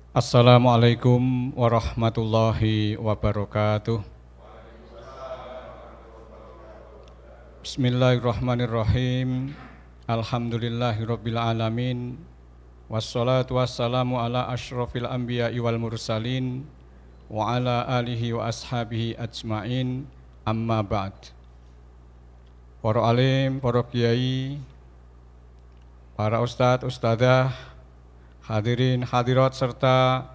Assalamualaikum warahmatullahi wabarakatuh. Bismillahirrahmanirrahim. Alhamdulillahirabbil alamin. Wassalatu wassalamu ala asyrafil anbiya'i wal mursalin wa ala alihi wa ashabihi ajmain. Amma ba'd. Para alim, para kiai, para ustadz, ustadzah, hadirin, hadirat, serta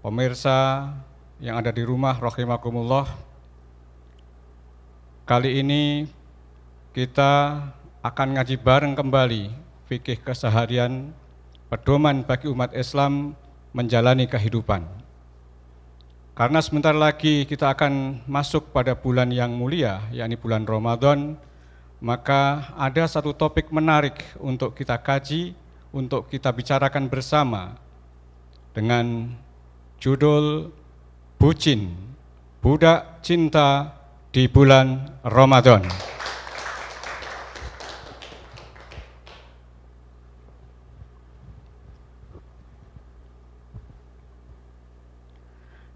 pemirsa yang ada di rumah rahimakumullah. Kali ini kita akan ngaji bareng kembali fikih keseharian, pedoman bagi umat Islam menjalani kehidupan. Karena sebentar lagi kita akan masuk pada bulan yang mulia, yakni bulan Ramadan, maka ada satu topik menarik untuk kita kaji, untuk kita bicarakan bersama dengan judul Bucin, Budak Cinta di bulan Ramadan.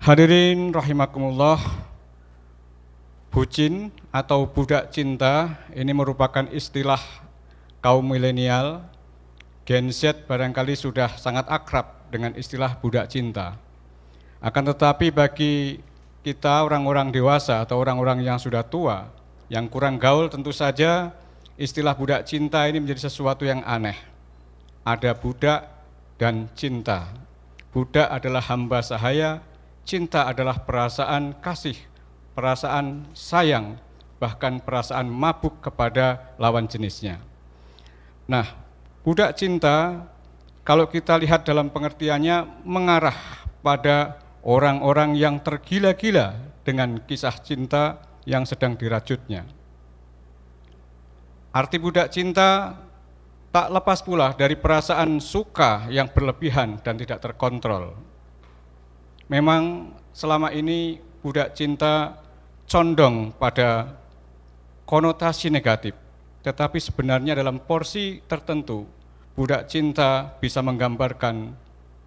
Hadirin rahimakumullah, bucin atau budak cinta ini merupakan istilah kaum milenial. Gen Z barangkali sudah sangat akrab dengan istilah budak cinta. Akan tetapi bagi kita orang-orang dewasa atau orang-orang yang sudah tua, yang kurang gaul, tentu saja istilah budak cinta ini menjadi sesuatu yang aneh. Ada budak dan cinta. Budak adalah hamba sahaya, cinta adalah perasaan kasih, perasaan sayang, bahkan perasaan mabuk kepada lawan jenisnya. Nah, budak cinta, kalau kita lihat dalam pengertiannya, mengarah pada orang-orang yang tergila-gila dengan kisah cinta yang sedang dirajutnya. Arti budak cinta tak lepas pula dari perasaan suka yang berlebihan dan tidak terkontrol. Memang selama ini budak cinta condong pada konotasi negatif, tetapi sebenarnya dalam porsi tertentu, budak cinta bisa menggambarkan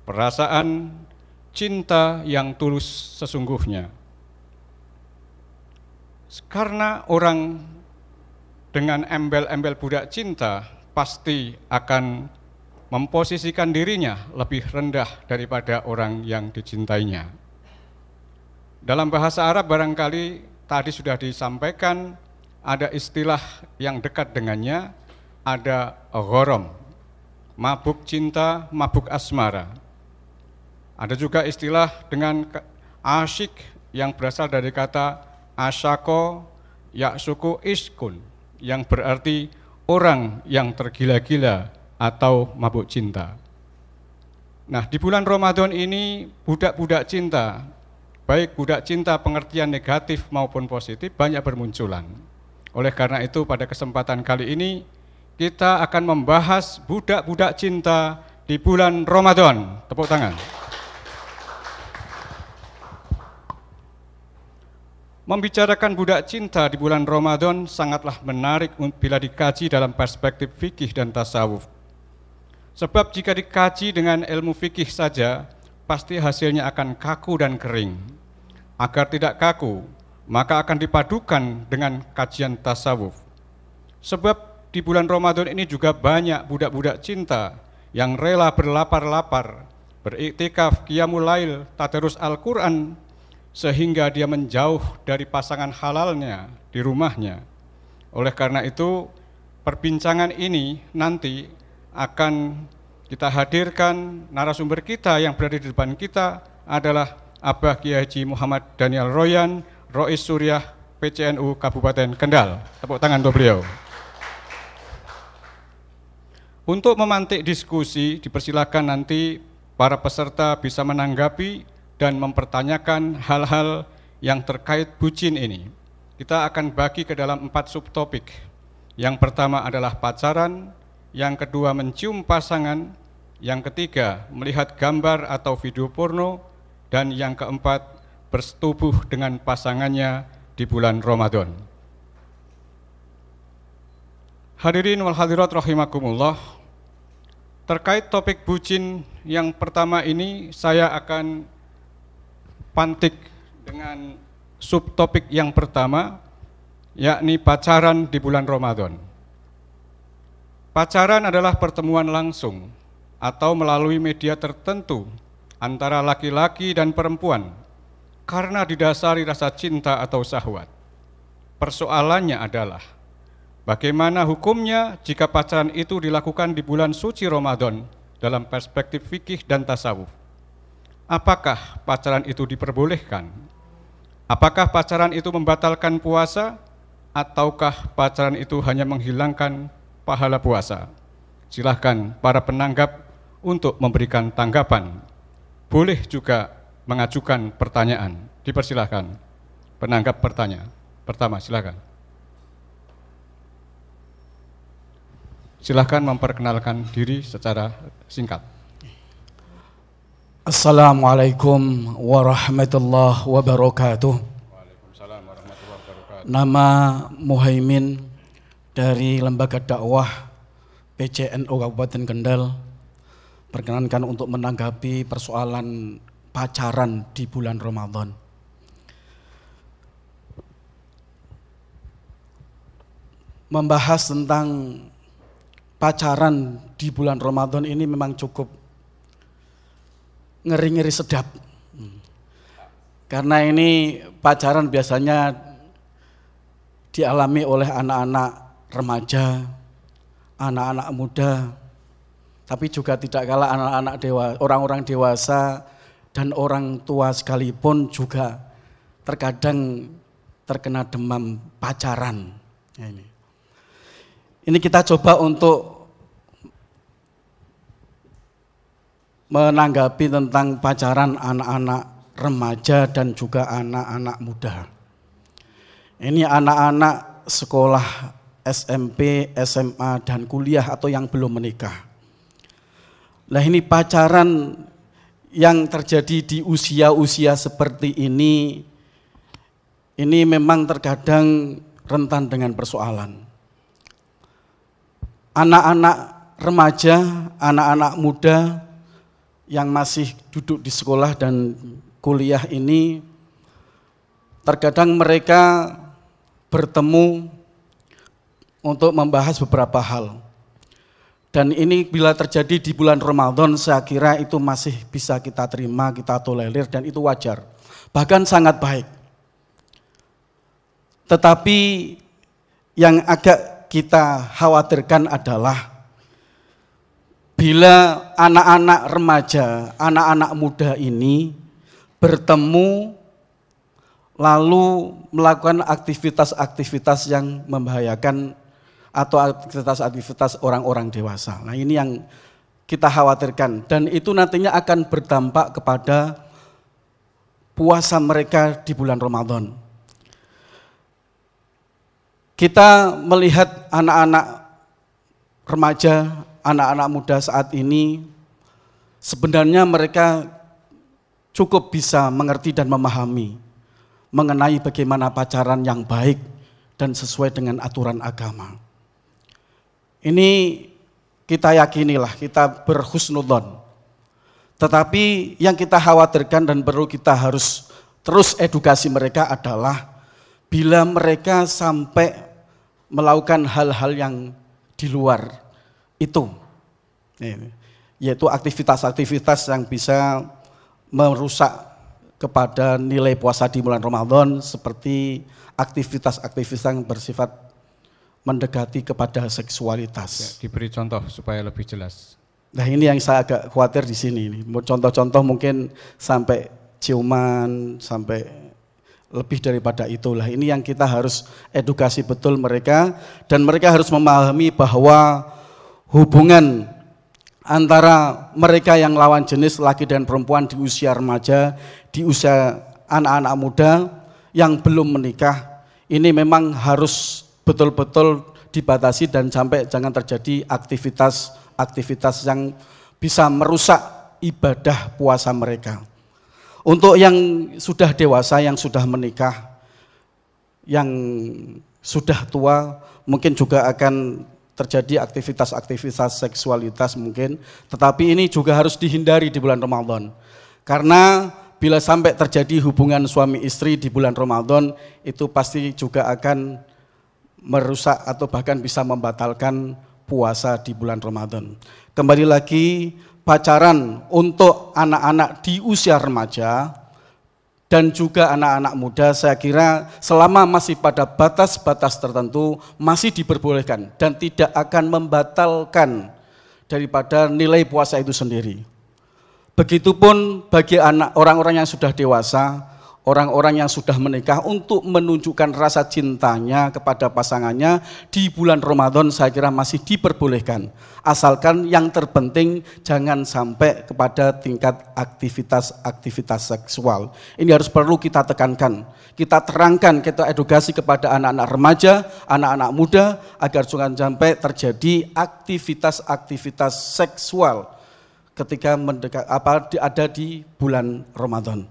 perasaan cinta yang tulus sesungguhnya. Karena orang dengan embel-embel budak cinta pasti akan memposisikan dirinya lebih rendah daripada orang yang dicintainya. Dalam bahasa Arab barangkali tadi sudah disampaikan, ada istilah yang dekat dengannya, ada gharam, mabuk cinta, mabuk asmara. Ada juga istilah dengan asyik yang berasal dari kata asyako yaksuku iskun, yang berarti orang yang tergila-gila atau mabuk cinta. Nah, di bulan Ramadan ini budak-budak cinta, baik budak cinta pengertian negatif maupun positif, banyak bermunculan. Oleh karena itu pada kesempatan kali ini kita akan membahas budak-budak cinta di bulan Ramadan. Tepuk tangan. Membicarakan budak cinta di bulan Ramadan sangatlah menarik bila dikaji dalam perspektif fikih dan tasawuf. Sebab jika dikaji dengan ilmu fikih saja, pasti hasilnya akan kaku dan kering. Agar tidak kaku, maka akan dipadukan dengan kajian tasawuf. Sebab di bulan Ramadan ini juga banyak budak-budak cinta yang rela berlapar-lapar, beriktikaf, qiyamul lail, tadarus Al-Quran, sehingga dia menjauh dari pasangan halalnya di rumahnya. Oleh karena itu, perbincangan ini nanti akan kita hadirkan. Narasumber kita yang berada di depan kita adalah Abah Kiai Haji Muhammad Daniel Royan, Rois Suriah PCNU Kabupaten Kendal. Tepuk tangan untuk beliau. Untuk memantik diskusi, dipersilakan nanti para peserta bisa menanggapi dan mempertanyakan hal-hal yang terkait bucin ini. Kita akan bagi ke dalam 4 subtopik. Yang pertama adalah pacaran, yang kedua mencium pasangan, yang ketiga melihat gambar atau video porno, dan yang keempat bersetubuh dengan pasangannya di bulan Ramadan. Hadirin wal hadirat rahimakumullah, terkait topik bucin yang pertama ini saya akan pantik dengan subtopik yang pertama, yakni pacaran di bulan Ramadan. Pacaran adalah pertemuan langsung atau melalui media tertentu antara laki-laki dan perempuan karena didasari rasa cinta atau syahwat. Persoalannya adalah bagaimana hukumnya jika pacaran itu dilakukan di bulan suci Ramadan dalam perspektif fikih dan tasawuf. Apakah pacaran itu diperbolehkan? Apakah pacaran itu membatalkan puasa? Ataukah pacaran itu hanya menghilangkan pahala puasa? Silahkan para penanggap untuk memberikan tanggapan. Boleh juga mengajukan pertanyaan. Dipersilahkan. Penanggap bertanya. Pertama, silahkan. Silahkan memperkenalkan diri secara singkat. Assalamualaikum warahmatullahi wabarakatuh. Waalaikumsalam warahmatullahi wabarakatuh. Nama Muhaimin dari Lembaga Dakwah PCNU Kabupaten Kendal. Perkenankan untuk menanggapi persoalan pacaran di bulan Ramadan. Membahas tentang pacaran di bulan Ramadan ini memang cukup ngeri-ngeri sedap. Karena ini pacaran biasanya dialami oleh anak-anak remaja, anak-anak muda, tapi juga tidak kalah anak-anak dewasa, orang-orang dewasa dan orang tua sekalipun juga terkadang terkena demam pacaran. Ini kita coba untuk menanggapi tentang pacaran anak-anak remaja dan juga anak-anak muda. Ini anak-anak sekolah SMP, SMA, dan kuliah atau yang belum menikah. Nah, ini pacaran yang terjadi di usia-usia seperti ini memang terkadang rentan dengan persoalan. Anak-anak remaja, anak-anak muda yang masih duduk di sekolah dan kuliah ini, terkadang mereka bertemu untuk membahas beberapa hal. Dan ini bila terjadi di bulan Ramadan, saya kira itu masih bisa kita terima, kita tolerir, dan itu wajar. Bahkan sangat baik. Tetapi yang agak kita khawatirkan adalah bila anak-anak remaja, anak-anak muda ini bertemu lalu melakukan aktivitas-aktivitas yang membahayakan atau aktivitas-aktivitas orang-orang dewasa. Nah, ini yang kita khawatirkan dan itu nantinya akan berdampak kepada puasa mereka di bulan Ramadan. Kita melihat anak-anak remaja, anak-anak muda saat ini sebenarnya mereka cukup bisa mengerti dan memahami mengenai bagaimana pacaran yang baik dan sesuai dengan aturan agama. Ini kita yakinilah, kita berhusnudzon. Tetapi yang kita khawatirkan dan perlu kita harus terus edukasi mereka adalah bila mereka sampai melakukan hal-hal yang di luar itu, yaitu aktivitas-aktivitas yang bisa merusak kepada nilai puasa di bulan Ramadan seperti aktivitas-aktivitas yang bersifat mendekati kepada seksualitas. Ya, diberi contoh supaya lebih jelas. Nah, ini yang saya agak khawatir di sini. Contoh-contoh mungkin sampai ciuman, sampai lebih daripada itulah. Ini yang kita harus edukasi betul mereka dan mereka harus memahami bahwa hubungan antara mereka yang lawan jenis laki dan perempuan di usia remaja, di usia anak-anak muda yang belum menikah, ini memang harus betul-betul dibatasi dan sampai jangan terjadi aktivitas-aktivitas yang bisa merusak ibadah puasa mereka. Untuk yang sudah dewasa, yang sudah menikah, yang sudah tua, mungkin juga akan terjadi aktivitas-aktivitas seksualitas mungkin, tetapi ini juga harus dihindari di bulan Ramadan. Karena bila sampai terjadi hubungan suami istri di bulan Ramadan, itu pasti juga akan merusak atau bahkan bisa membatalkan puasa di bulan Ramadan. Kembali lagi, pacaran untuk anak-anak di usia remaja dan juga anak-anak muda, saya kira selama masih pada batas-batas tertentu masih diperbolehkan dan tidak akan membatalkan daripada nilai puasa itu sendiri. Begitupun bagi orang-orang yang sudah dewasa, orang-orang yang sudah menikah, untuk menunjukkan rasa cintanya kepada pasangannya di bulan Ramadan saya kira masih diperbolehkan. Asalkan yang terpenting jangan sampai kepada tingkat aktivitas seksual. Ini harus perlu kita tekankan, kita terangkan, kita edukasi kepada anak-anak remaja, anak-anak muda agar jangan sampai terjadi aktivitas seksual ketika ada di bulan Ramadan.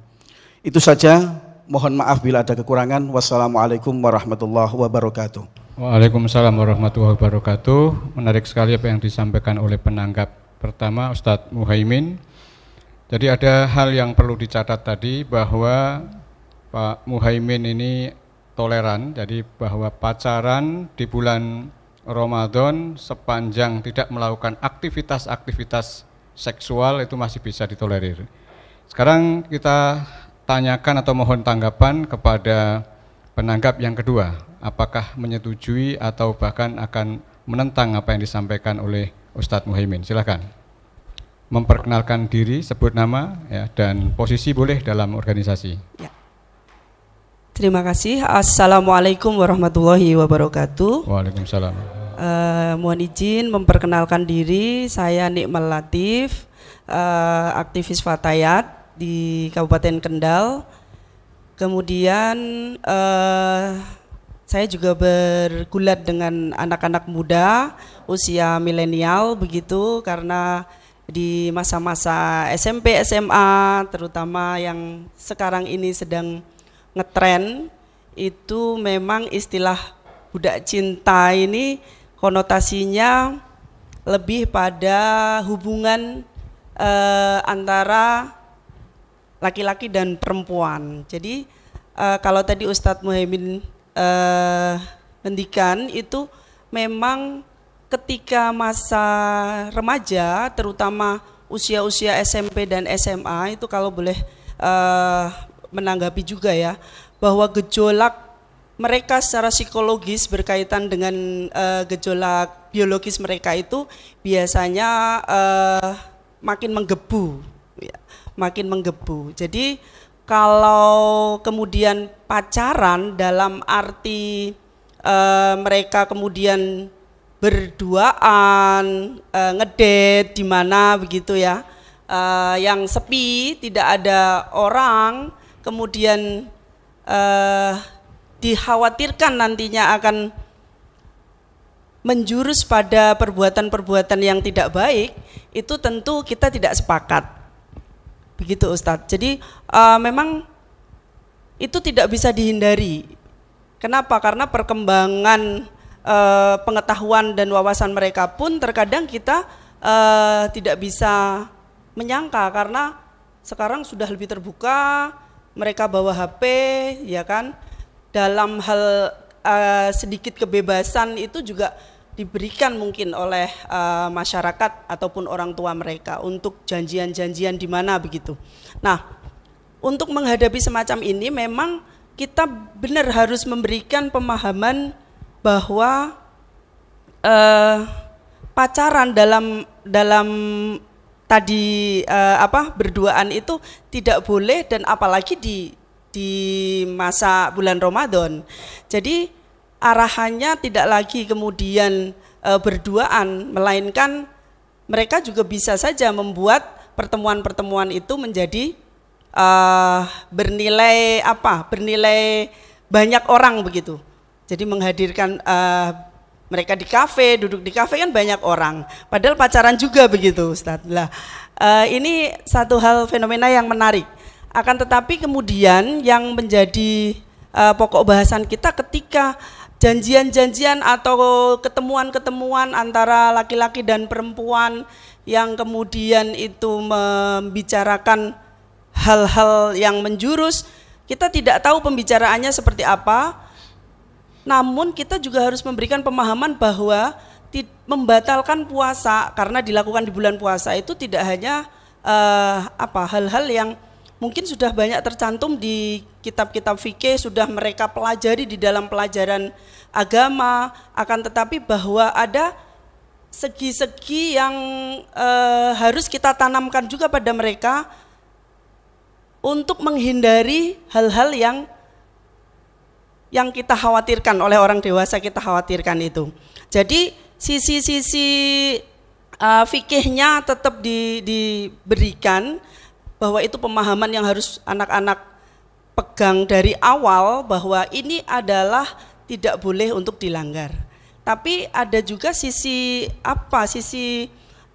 Itu saja, mohon maaf bila ada kekurangan. Wassalamualaikum warahmatullahi wabarakatuh. Waalaikumsalam warahmatullahi wabarakatuh. Menarik sekali apa yang disampaikan oleh penanggap pertama, Ustadz Muhaimin. Jadi ada hal yang perlu dicatat tadi, bahwa Pak Muhaimin ini toleran, jadi bahwa pacaran di bulan Ramadan sepanjang tidak melakukan aktivitas-aktivitas seksual itu masih bisa ditolerir. Sekarang kita tanyakan atau mohon tanggapan kepada penanggap yang kedua, apakah menyetujui atau bahkan akan menentang apa yang disampaikan oleh Ustadz Muhaimin. Silakan memperkenalkan diri, sebut nama ya, dan posisi boleh dalam organisasi. Ya. Terima kasih. Assalamualaikum warahmatullahi wabarakatuh. Waalaikumsalam. Mohon izin memperkenalkan diri, saya Nikmal Latif, aktivis Fatayat di Kabupaten Kendal. Kemudian saya juga bergulat dengan anak-anak muda usia milenial begitu, karena di masa-masa SMP, SMA, terutama yang sekarang ini sedang ngetren, itu memang istilah budak cinta ini konotasinya lebih pada hubungan antara laki-laki dan perempuan. Jadi kalau tadi Ustadz Muhaimin ngendikan, itu memang ketika masa remaja, terutama usia-usia SMP dan SMA, itu kalau boleh menanggapi juga ya, bahwa gejolak mereka secara psikologis berkaitan dengan gejolak biologis mereka itu biasanya makin menggebu, ya, makin menggebu. Jadi kalau kemudian pacaran dalam arti mereka kemudian berduaan, ngedate di mana begitu ya, yang sepi, tidak ada orang, kemudian dikhawatirkan nantinya akan menjurus pada perbuatan-perbuatan yang tidak baik, itu tentu kita tidak sepakat. Begitu Ustadz. Jadi memang itu tidak bisa dihindari. Kenapa? Karena perkembangan pengetahuan dan wawasan mereka pun terkadang kita tidak bisa menyangka, karena sekarang sudah lebih terbuka, mereka bawa HP, ya kan? Dalam hal sedikit kebebasan itu juga diberikan mungkin oleh masyarakat ataupun orang tua mereka untuk janjian-janjian di mana begitu. Nah, untuk menghadapi semacam ini memang kita benar harus memberikan pemahaman bahwa pacaran dalam tadi berduaan itu tidak boleh, dan apalagi di masa bulan Ramadan. Jadi arahannya tidak lagi kemudian berduaan, melainkan mereka juga bisa saja membuat pertemuan-pertemuan itu menjadi bernilai banyak orang begitu. Jadi menghadirkan mereka di kafe, duduk di kafe kan banyak orang, padahal pacaran juga begitu Ustadz. Lah, ini satu hal fenomena yang menarik. Akan tetapi kemudian yang menjadi pokok bahasan kita ketika janjian-janjian atau ketemuan-ketemuan antara laki-laki dan perempuan yang kemudian itu membicarakan hal-hal yang menjurus, kita tidak tahu pembicaraannya seperti apa. Namun kita juga harus memberikan pemahaman bahwa membatalkan puasa karena dilakukan di bulan puasa itu tidak hanya hal-hal yang mungkin sudah banyak tercantum di kitab-kitab fikih, sudah mereka pelajari di dalam pelajaran agama, akan tetapi bahwa ada segi-segi yang harus kita tanamkan juga pada mereka untuk menghindari hal-hal yang kita khawatirkan oleh orang dewasa, kita khawatirkan itu. Jadi sisi-sisi fikihnya tetap diberikan, bahwa itu pemahaman yang harus anak-anak pegang dari awal, bahwa ini adalah tidak boleh untuk dilanggar. Tapi ada juga sisi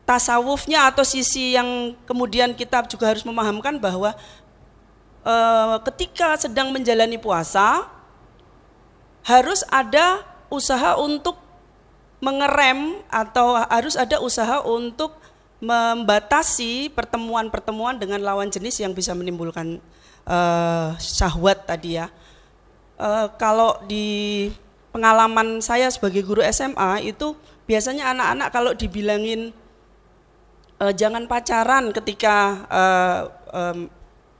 tasawufnya atau sisi yang kemudian kita juga harus memahamkan bahwa ketika sedang menjalani puasa harus ada usaha untuk mengerem atau harus ada usaha untuk membatasi pertemuan-pertemuan dengan lawan jenis yang bisa menimbulkan syahwat tadi ya. Kalau di pengalaman saya sebagai guru SMA itu biasanya anak-anak kalau dibilangin jangan pacaran ketika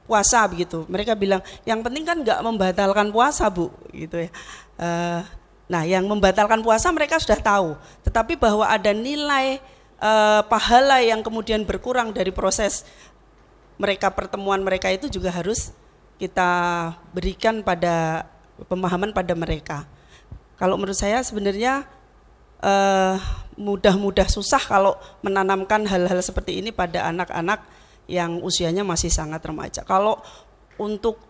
puasa begitu, mereka bilang yang penting kan nggak membatalkan puasa Bu, gitu ya. Nah yang membatalkan puasa mereka sudah tahu, tetapi bahwa ada nilai pahala yang kemudian berkurang dari proses mereka, pertemuan mereka itu juga harus kita berikan pada pemahaman pada mereka. Kalau menurut saya sebenarnya mudah susah kalau menanamkan hal-hal seperti ini pada anak-anak yang usianya masih sangat remaja. Kalau untuk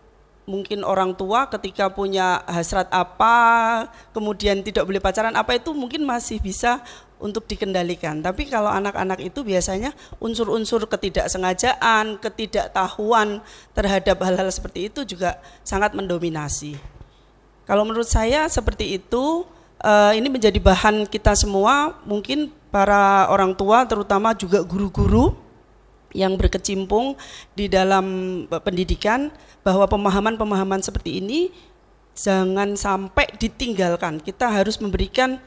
mungkin orang tua ketika punya hasrat apa, kemudian tidak boleh pacaran apa, itu mungkin masih bisa untuk dikendalikan. Tapi kalau anak-anak itu biasanya unsur-unsur ketidaksengajaan, ketidaktahuan terhadap hal-hal seperti itu juga sangat mendominasi. Kalau menurut saya seperti itu, ini menjadi bahan kita semua, mungkin para orang tua terutama juga guru-guru yang berkecimpung di dalam pendidikan, bahwa pemahaman-pemahaman seperti ini jangan sampai ditinggalkan. Kita harus memberikan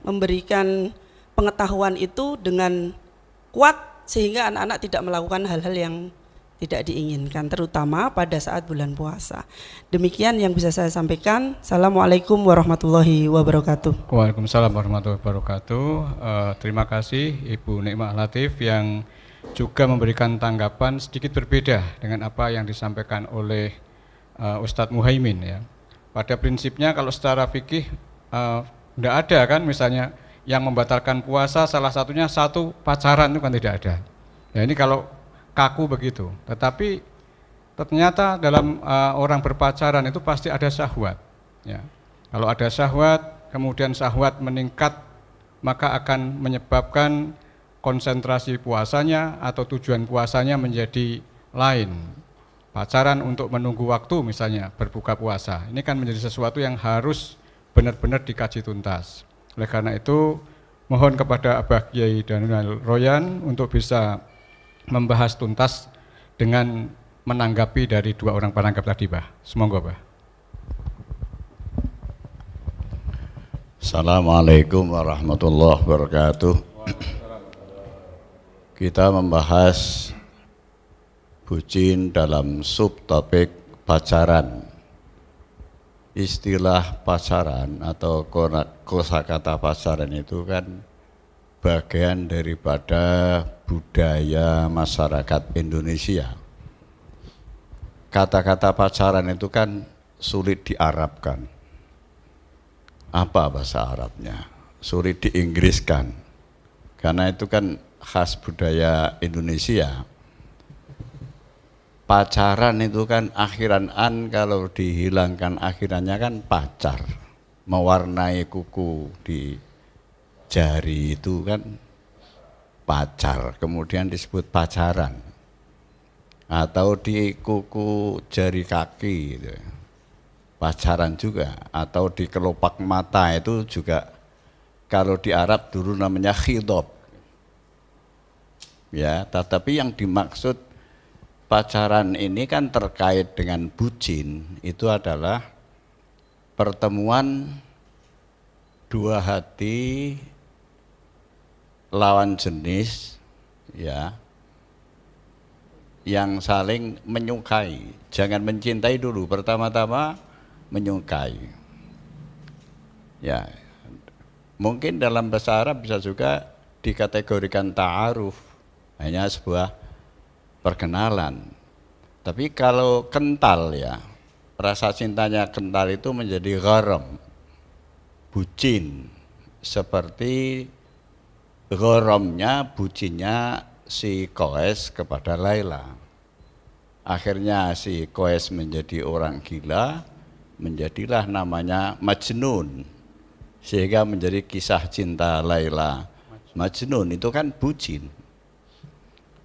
memberikan pengetahuan itu dengan kuat sehingga anak-anak tidak melakukan hal-hal yang tidak diinginkan, terutama pada saat bulan puasa. Demikian yang bisa saya sampaikan. Assalamualaikum warahmatullahi wabarakatuh. Waalaikumsalam warahmatullahi wabarakatuh. Terima kasih Ibu Nikmah Latif yang juga memberikan tanggapan sedikit berbeda dengan apa yang disampaikan oleh Ustadz Muhaimin ya. Pada prinsipnya kalau secara fikih tidak ada kan, misalnya yang membatalkan puasa salah satunya pacaran, itu kan tidak ada. Ya ini kalau kaku begitu, tetapi ternyata dalam orang berpacaran itu pasti ada syahwat ya. Kalau ada syahwat, kemudian syahwat meningkat, maka akan menyebabkan konsentrasi puasanya atau tujuan puasanya menjadi lain. Pacaran untuk menunggu waktu misalnya berbuka puasa, ini kan menjadi sesuatu yang harus benar-benar dikaji tuntas. Oleh karena itu mohon kepada Abah Kiai Daniel Royan untuk bisa membahas tuntas dengan menanggapi dari dua orang penanggap tadi, Bah. Semoga, Bah. Assalamualaikum warahmatullahi wabarakatuh. Kita membahas bucin dalam subtopik pacaran. Istilah pacaran atau kosakata pacaran itu kan bagian daripada budaya masyarakat Indonesia. Kata-kata pacaran itu kan sulit diarabkan. Apa bahasa Arabnya? Sulit diinggriskan. Karena itu kan khas budaya Indonesia. Pacaran itu kan akhiran an, kalau dihilangkan akhirannya kan pacar. Mewarnai kuku di jari itu kan pacar, kemudian disebut pacaran. Atau di kuku jari kaki gitu. pacaran juga, atau di kelopak mata itu juga, kalau di Arab dulu namanya khidab. Ya, tetapi yang dimaksud pacaran ini kan terkait dengan bucin, itu adalah pertemuan dua hati lawan jenis, ya, yang saling menyukai. Jangan mencintai dulu, pertama-tama menyukai. Ya, mungkin dalam bahasa Arab bisa juga dikategorikan ta'aruf, hanya sebuah perkenalan. Tapi kalau kental, ya, rasa cintanya kental itu menjadi gharam, bucin, seperti gharamnya, bucinnya si Qais kepada Laila. Akhirnya si Qais menjadi orang gila, menjadilah namanya Majnun, sehingga menjadi kisah cinta Laila Majnun. Itu kan bucin.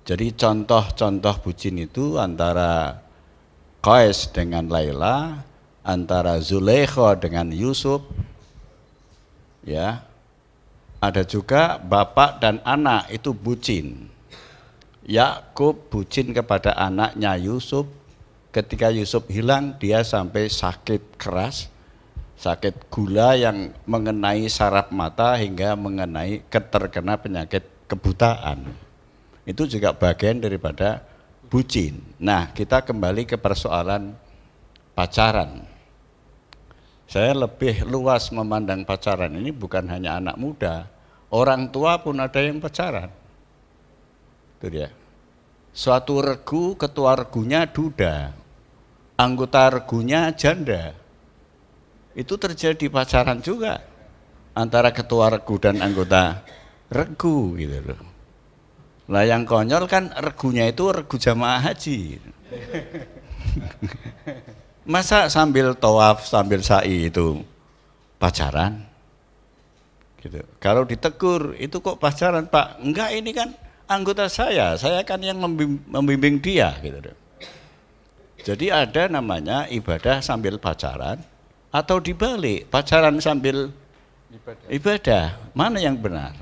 Jadi contoh-contoh bucin itu antara Qais dengan Laila, antara Zulaikha dengan Yusuf, ya. Ada juga bapak dan anak itu bucin. Yakub bucin kepada anaknya Yusuf. Ketika Yusuf hilang, dia sampai sakit keras, sakit gula yang mengenai saraf mata hingga terkena penyakit kebutaan. Itu juga bagian daripada bucin. Nah, kita kembali ke persoalan pacaran. Saya lebih luas memandang pacaran ini bukan hanya anak muda, orang tua pun ada yang pacaran. Itu dia. Suatu regu, ketua regunya duda, anggota regunya janda. Itu terjadi pacaran juga antara ketua regu dan anggota regu gitu loh. Lah yang konyol kan regunya itu regu jamaah haji. Masa sambil tawaf, sambil sa'i itu pacaran? Gitu. Kalau ditegur, itu kok pacaran, Pak? Enggak, ini kan anggota saya kan yang membimbing dia gitu. Jadi ada namanya ibadah sambil pacaran, atau dibalik, pacaran sambil ibadah. Mana yang benar?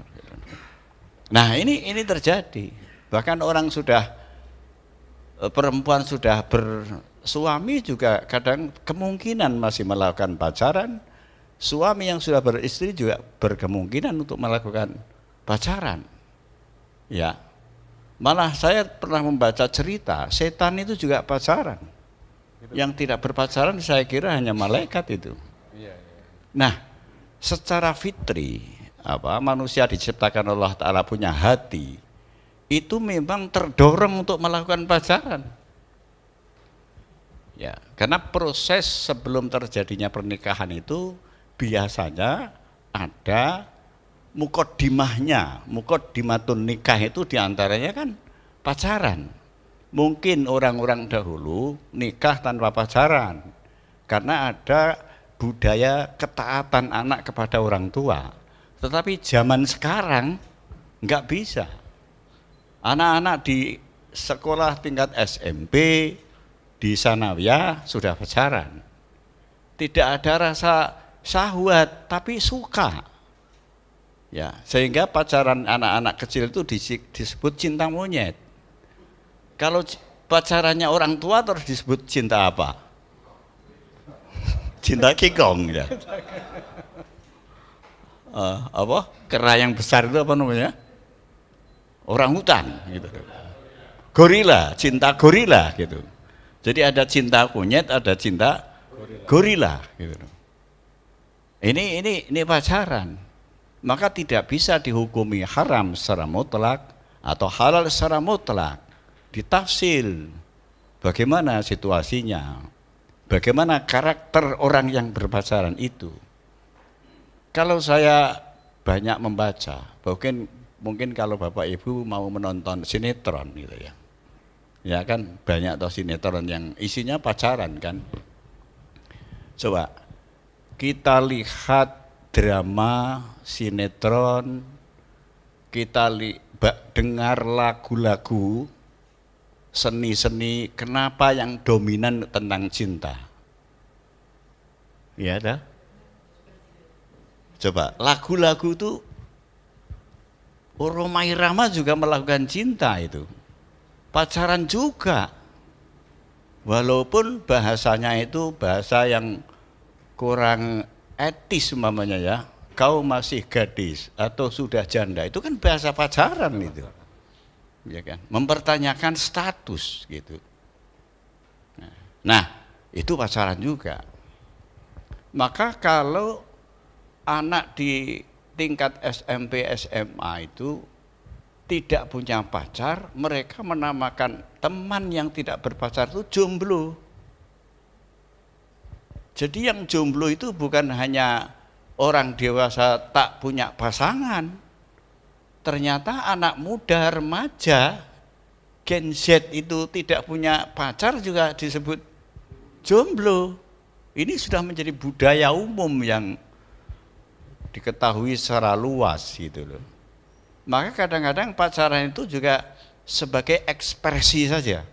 Nah, ini terjadi. Bahkan orang perempuan sudah bersuami juga kadang kemungkinan masih melakukan pacaran. Suami yang sudah beristri juga berkemungkinan untuk melakukan pacaran. Ya, malah saya pernah membaca cerita setan itu juga pacaran. Yang tidak berpacaran saya kira hanya malaikat itu. Nah, secara fitri, manusia diciptakan Allah Ta'ala punya hati, itu memang terdorong untuk melakukan pacaran. Ya, karena proses sebelum terjadinya pernikahan itu biasanya ada mukaddimatun nikah itu diantaranya kan pacaran. Mungkin orang-orang dahulu nikah tanpa pacaran karena ada budaya ketaatan anak kepada orang tua. Tetapi zaman sekarang nggak bisa. Anak-anak di sekolah tingkat SMP, di sanawiyah sudah pacaran. Tidak ada rasa syahwat, tapi suka. Ya, sehingga pacaran anak-anak kecil itu disebut cinta monyet. Kalau pacarannya orang tua terus disebut cinta apa? Cinta kikong ya. Kera yang besar itu apa namanya? Orang hutan gitu. Gorila, cinta gorila gitu. Jadi ada cinta monyet, ada cinta gorila gitu. Ini pacaran. Maka tidak bisa dihukumi haram secara mutlak atau halal secara mutlak. Ditafsil bagaimana situasinya, bagaimana karakter orang yang berpacaran itu. Kalau saya banyak membaca, mungkin kalau Bapak Ibu mau menonton sinetron gitu ya. Ya kan banyak toh sinetron yang isinya pacaran kan. Coba kita lihat drama, sinetron, kita dengar lagu-lagu, seni-seni, kenapa yang dominan tentang cinta? Ya dah. Coba lagu-lagu itu Rhoma Irama juga melakukan cinta itu. Pacaran juga. Walaupun bahasanya itu bahasa yang kurang etis umpamanya ya. Kau masih gadis atau sudah janda, itu kan bahasa pacaran itu. Ya kan? Mempertanyakan status gitu. Nah, itu pacaran juga. Maka kalau anak di tingkat SMP, SMA itu tidak punya pacar, mereka menamakan teman yang tidak berpacar itu jomblo. Jadi yang jomblo itu bukan hanya orang dewasa tak punya pasangan. Ternyata anak muda, remaja, Gen Z itu tidak punya pacar juga disebut jomblo. Ini sudah menjadi budaya umum yang diketahui secara luas gitu loh. Maka kadang-kadang pacaran itu juga sebagai ekspresi saja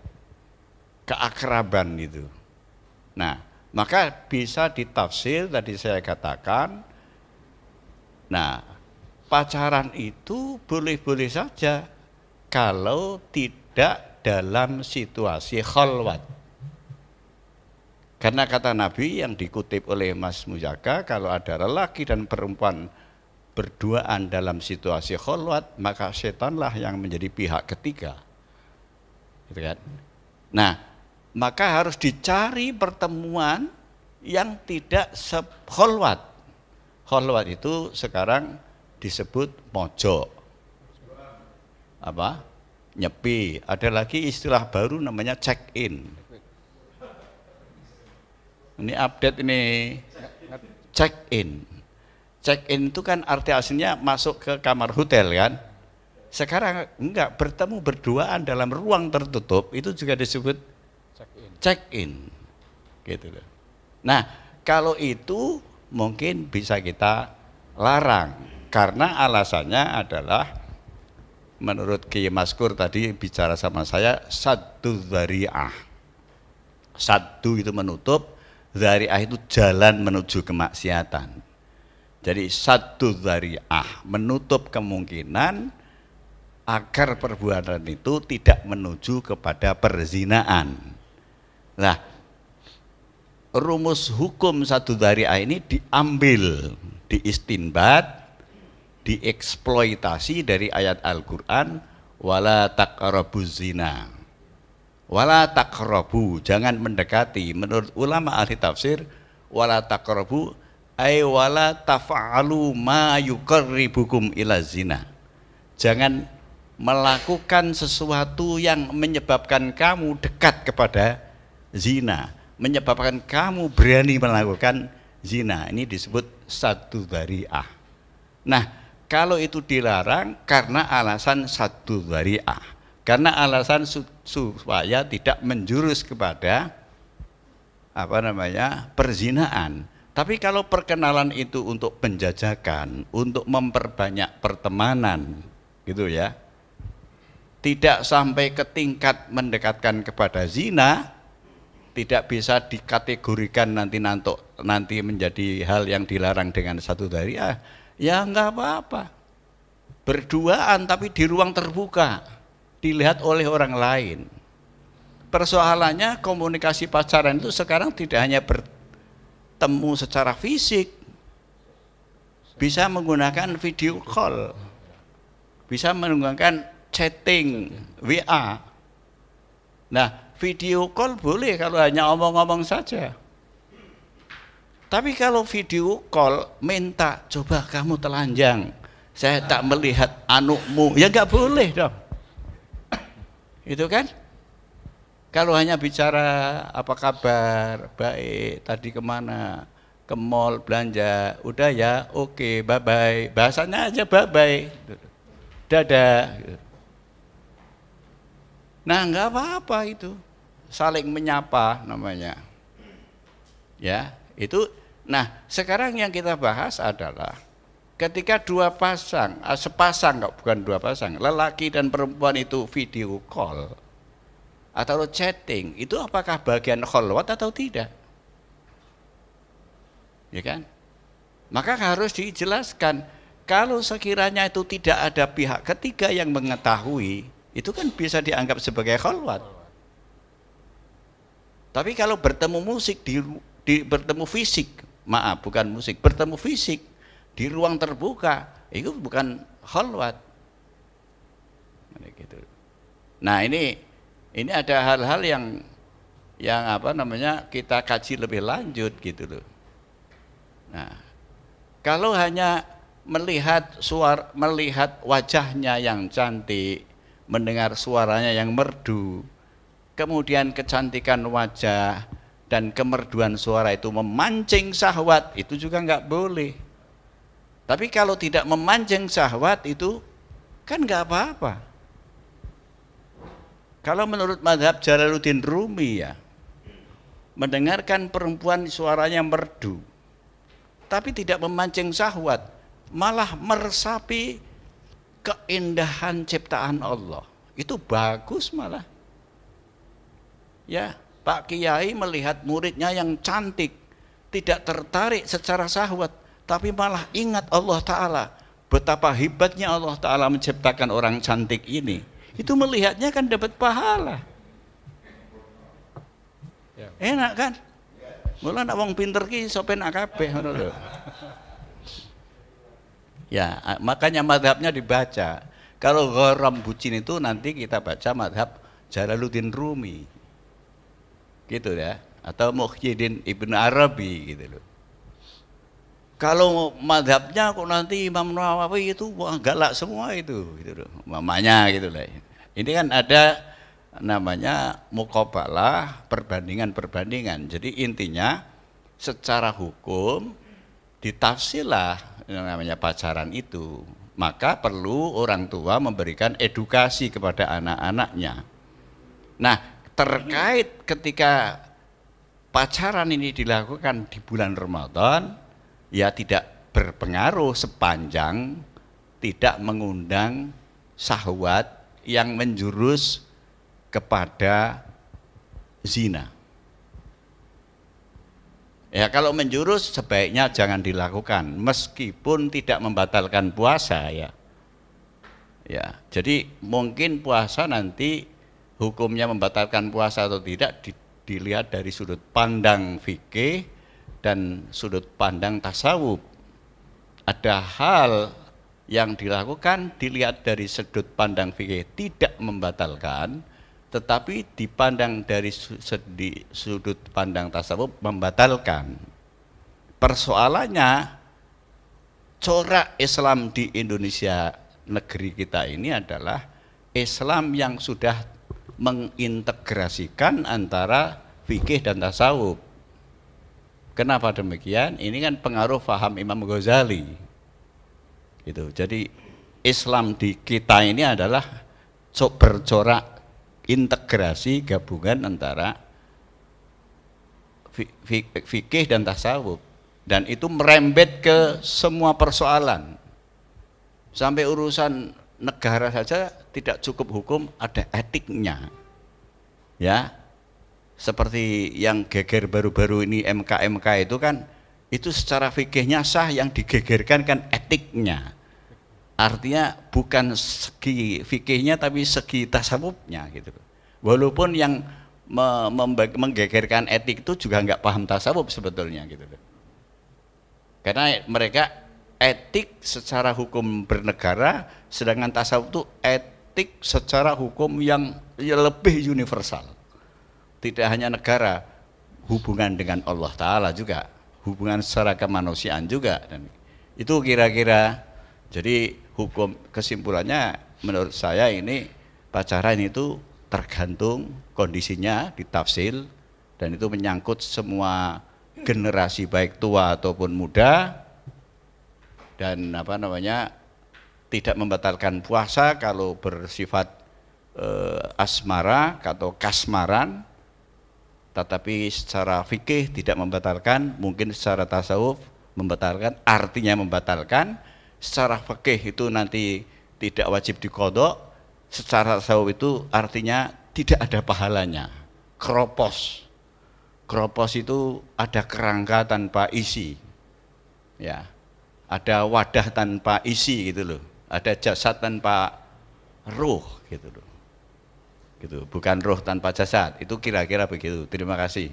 keakraban itu. Nah, maka bisa ditafsir tadi saya katakan. Nah, pacaran itu boleh-boleh saja kalau tidak dalam situasi khalwat. Karena kata Nabi yang dikutip oleh Mas Mujaka, kalau ada lelaki dan perempuan berduaan dalam situasi khalwat, maka setanlah yang menjadi pihak ketiga. Gitu kan? Nah, maka harus dicari pertemuan yang tidak khalwat. Khalwat itu sekarang disebut mojok. Apa? Nyepi. Ada lagi istilah baru namanya check-in. Ini update ini, check-in. Check-in itu kan arti aslinya masuk ke kamar hotel kan. Sekarang enggak, bertemu berduaan dalam ruang tertutup itu juga disebut check-in. Gitu loh. Nah, kalau itu mungkin bisa kita larang karena alasannya adalah menurut Kiai Maskur tadi bicara sama saya, saddu dzari'ah. Saddu itu menutup, dzari'ah itu jalan menuju kemaksiatan. Jadi saddu dzari'ah menutup kemungkinan agar perbuatan itu tidak menuju kepada perzinaan. Nah, rumus hukum saddu dzari'ah ini diambil, diistinbat, dieksploitasi dari ayat Al-Qur'an, wala taqrabuz zina. Wala taqrabu, jangan mendekati. Menurut ulama ahli tafsir, wala taqrabu ay wala taf'alu ma yuqarribukum ila zina. Jangan melakukan sesuatu yang menyebabkan kamu dekat kepada zina, menyebabkan kamu berani melakukan zina. Ini disebut saddu dzari'ah. Nah, kalau itu dilarang karena alasan saddu dzari'ah, karena alasan supaya tidak menjurus kepada perzinaan. Tapi kalau perkenalan itu untuk penjajakan, untuk memperbanyak pertemanan, gitu ya, tidak sampai ke tingkat mendekatkan kepada zina, tidak bisa dikategorikan nanti menjadi hal yang dilarang dengan saddu dzari'ah, ya enggak apa-apa. Berduaan tapi di ruang terbuka, dilihat oleh orang lain. Persoalannya komunikasi pacaran itu sekarang tidak hanya bertemu secara fisik, bisa menggunakan video call, bisa menggunakan chatting, WA. Nah, video call boleh kalau hanya omong-omong saja. Tapi kalau video call minta, coba kamu telanjang, saya tak melihat anukmu, ya nggak boleh dong. Itu kan? Kalau hanya bicara apa kabar, baik, tadi kemana, ke mall belanja, udah ya, oke, bye-bye. Bahasanya aja bye-bye, dadah. Nah, nggak apa-apa itu, saling menyapa namanya. Ya, itu. Nah, sekarang yang kita bahas adalah ketika dua pasang, sepasang, bukan dua pasang, lelaki dan perempuan itu video call atau chatting, itu apakah bagian khalwat atau tidak? ya kan? Maka harus dijelaskan, kalau sekiranya itu tidak ada pihak ketiga yang mengetahui, itu kan bisa dianggap sebagai khalwat. Tapi kalau bertemu musik bertemu fisik, maaf bukan musik, bertemu fisik di ruang terbuka, itu bukan khalwat. Gitu. Nah ini ada hal-hal yang apa namanya kita kaji lebih lanjut gitu loh. Nah, kalau hanya melihat wajahnya yang cantik, mendengar suaranya yang merdu, kemudian kecantikan wajah dan kemerduan suara itu memancing syahwat, itu juga nggak boleh. Tapi kalau tidak memancing syahwat itu kan nggak apa-apa. Kalau menurut mazhab Jalaluddin Rumi ya, mendengarkan perempuan suaranya merdu, tapi tidak memancing syahwat, malah meresapi keindahan ciptaan Allah, itu bagus malah. Ya, Pak Kiai melihat muridnya yang cantik, tidak tertarik secara syahwat, tapi malah ingat Allah Ta'ala, betapa hebatnya Allah Ta'ala menciptakan orang cantik ini. Itu melihatnya kan dapat pahala. Enak kan? Mula nak wong pinter ki sopen kabeh ngono lho. Ya, makanya madhabnya dibaca. Kalau gharam bucin itu nanti kita baca madhab Jalaluddin Rumi. Gitu ya, atau Muhyiddin Ibn Arabi gitu loh. Kalau madhabnya kok nanti Imam Nawawi itu wah galak semua itu gitu loh. Mamanya gitu lah. Ini kan ada namanya muqabalah, perbandingan-perbandingan. Jadi intinya secara hukum ditafsirlah namanya pacaran itu. Maka perlu orang tua memberikan edukasi kepada anak-anaknya. Nah, terkait ketika pacaran ini dilakukan di bulan Ramadan, ya tidak berpengaruh sepanjang tidak mengundang syahwat yang menjurus kepada zina. Ya kalau menjurus sebaiknya jangan dilakukan, meskipun tidak membatalkan puasa ya. Ya, jadi mungkin puasa nanti hukumnya membatalkan puasa atau tidak dilihat dari sudut pandang fikih dan sudut pandang tasawuf. Ada hal yang dilakukan dilihat dari sudut pandang fikih tidak membatalkan, tetapi dipandang dari sudut pandang tasawuf membatalkan. Persoalannya corak Islam di Indonesia negeri kita ini adalah Islam yang sudah mengintegrasikan antara fikih dan tasawuf. Kenapa demikian? Ini kan pengaruh faham Imam Ghazali. Gitu. Jadi Islam di kita ini adalah bercorak integrasi gabungan antara fikih dan tasawuf, dan itu merembet ke semua persoalan. Sampai urusan negara saja tidak cukup hukum, ada etiknya. Ya. Seperti yang geger baru-baru ini MK itu kan, itu secara fikihnya sah, yang digegerkan kan etiknya. Artinya bukan segi fikihnya tapi segi tasawufnya gitu. Walaupun yang menggegerkan etik itu juga nggak paham tasawuf sebetulnya gitu. Karena mereka etik secara hukum bernegara, sedangkan tasawuf itu etik secara hukum yang lebih universal. Tidak hanya negara, hubungan dengan Allah Ta'ala juga, hubungan secara kemanusiaan juga. Dan itu kira-kira, jadi hukum kesimpulannya menurut saya ini pacaran itu tergantung kondisinya ditafsir, dan itu menyangkut semua generasi baik tua ataupun muda, dan tidak membatalkan puasa kalau bersifat asmara atau kasmaran, tetapi secara fikih tidak membatalkan, mungkin secara tasawuf membatalkan, artinya membatalkan. Secara fikih itu nanti tidak wajib diqodho, secara tasawuf itu artinya tidak ada pahalanya. Kropos itu ada kerangka tanpa isi, Ya, ada wadah tanpa isi gitu loh, ada jasad tanpa ruh gitu loh, gitu, bukan ruh tanpa jasad, itu kira-kira begitu. Terima kasih.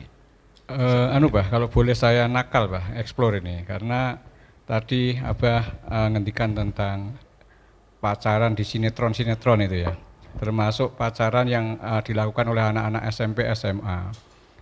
Bah, kalau boleh saya nakal bah, explore ini, karena tadi Abah ngendikan tentang pacaran di sinetron-sinetron itu ya, termasuk pacaran yang dilakukan oleh anak-anak SMP, SMA.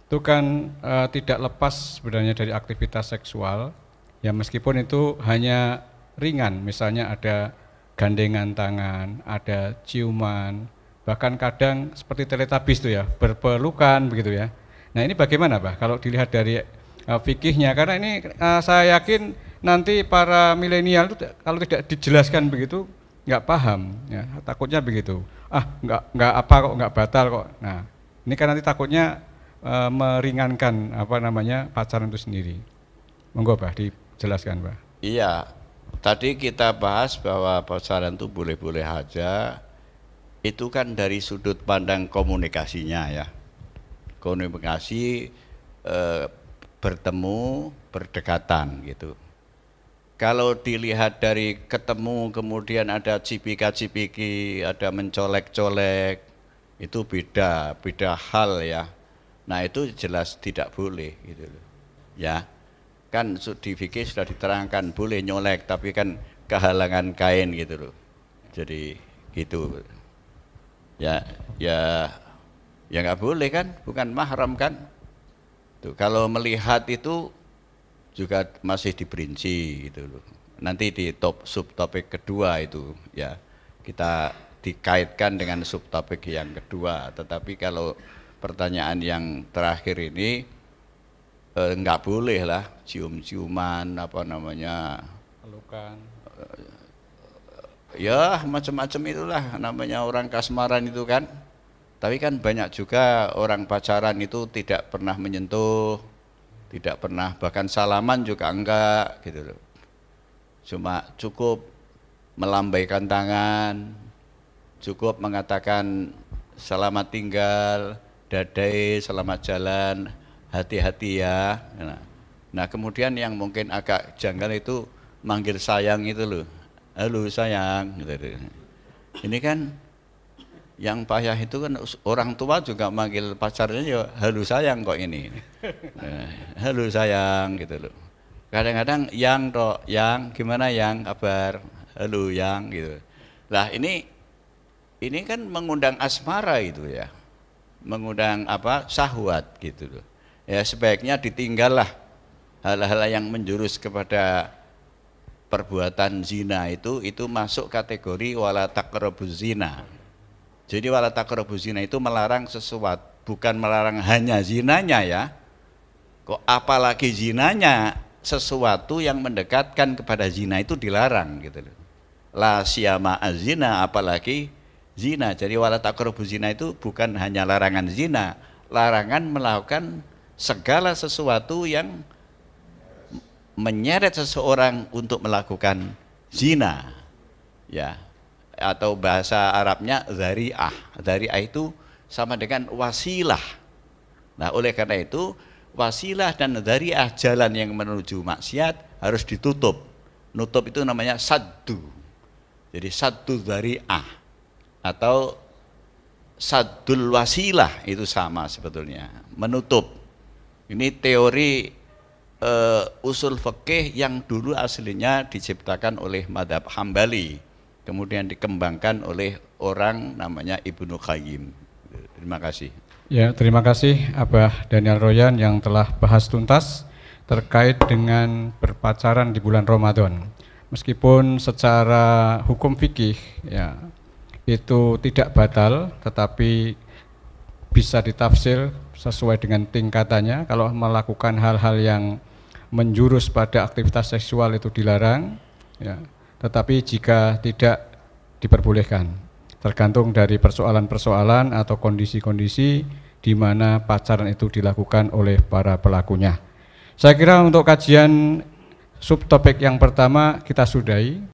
Itu kan tidak lepas sebenarnya dari aktivitas seksual, ya meskipun itu hanya ringan, misalnya ada gandengan tangan, ada ciuman, bahkan kadang seperti teletabis itu ya, berpelukan begitu ya. Nah ini bagaimana Pak kalau dilihat dari fikihnya, karena ini saya yakin nanti para milenial itu kalau tidak dijelaskan begitu nggak paham, ya takutnya begitu. Nggak apa kok, nggak batal kok. Nah ini kan nanti takutnya meringankan pacaran itu sendiri. Monggo Pak dijelaskan Pak. Iya, tadi kita bahas bahwa pacaran itu boleh-boleh aja. Itu kan dari sudut pandang komunikasinya ya. Komunikasi bertemu, berdekatan gitu. Kalau dilihat dari ketemu kemudian ada cipika-cipiki, ada mencolek-colek, itu beda hal ya. Nah itu jelas tidak boleh gitu loh. Ya, kan di fikih sudah diterangkan boleh nyolek, tapi kan kehalangan kain gitu loh. Jadi gitu. Ya nggak boleh kan, bukan mahram kan. Tuh, kalau melihat itu juga masih diperinci gitu loh. Nanti di subtopik kedua itu ya kita dikaitkan dengan subtopik yang kedua. Tetapi kalau pertanyaan yang terakhir ini nggak boleh lah cium-ciuman pelukan. Ya macam-macam itulah namanya orang kasmaran itu kan. Tapi kan banyak juga orang pacaran itu tidak pernah menyentuh, tidak pernah bahkan salaman juga enggak gitu loh. Cuma cukup melambaikan tangan, cukup mengatakan selamat tinggal, dadai, selamat jalan, hati-hati ya. Nah kemudian yang mungkin agak janggal itu manggil sayang itu loh, halo sayang gitu. Ini kan yang payah itu kan orang tua juga manggil pacarnya ya halo sayang kok ini. Halo sayang gitu loh. Kadang-kadang yang gimana yang kabar, halo yang gitu. Lah ini kan mengundang asmara itu ya. Mengundang syahwat gitu loh. Ya sebaiknya ditinggallah hal-hal yang menjurus kepada perbuatan zina itu masuk kategori wala taqrabuz zina. Jadi wala taqrabuz zina itu melarang sesuatu, bukan melarang hanya zinanya ya. Kok apalagi zinanya, sesuatu yang mendekatkan kepada zina itu dilarang gitu loh. La siyama az-zina, apalagi zina. Jadi wala taqrabuz zina itu bukan hanya larangan zina, larangan melakukan segala sesuatu yang menyeret seseorang untuk melakukan zina. Ya. Atau bahasa Arabnya dzari'ah. Dzari'ah itu sama dengan wasilah. Nah, oleh karena itu wasilah dan dzari'ah, jalan yang menuju maksiat harus ditutup. Nutup itu namanya saddu. Jadi saddu dzari'ah atau saddul wasilah itu sama sebetulnya, menutup. Ini teori usul fikih yang dulu aslinya diciptakan oleh madhab Hambali, kemudian dikembangkan oleh orang namanya Ibnu Qayyim. Terima kasih. Ya, terima kasih Abah Daniel Royan yang telah bahas tuntas terkait dengan berpacaran di bulan Ramadan. Meskipun secara hukum fikih ya itu tidak batal, tetapi bisa ditafsir sesuai dengan tingkatannya. Kalau melakukan hal-hal yang menjurus pada aktivitas seksual itu dilarang, ya. Tetapi jika tidak diperbolehkan, tergantung dari persoalan-persoalan atau kondisi-kondisi di mana pacaran itu dilakukan oleh para pelakunya. Saya kira untuk kajian subtopik yang pertama kita sudahi.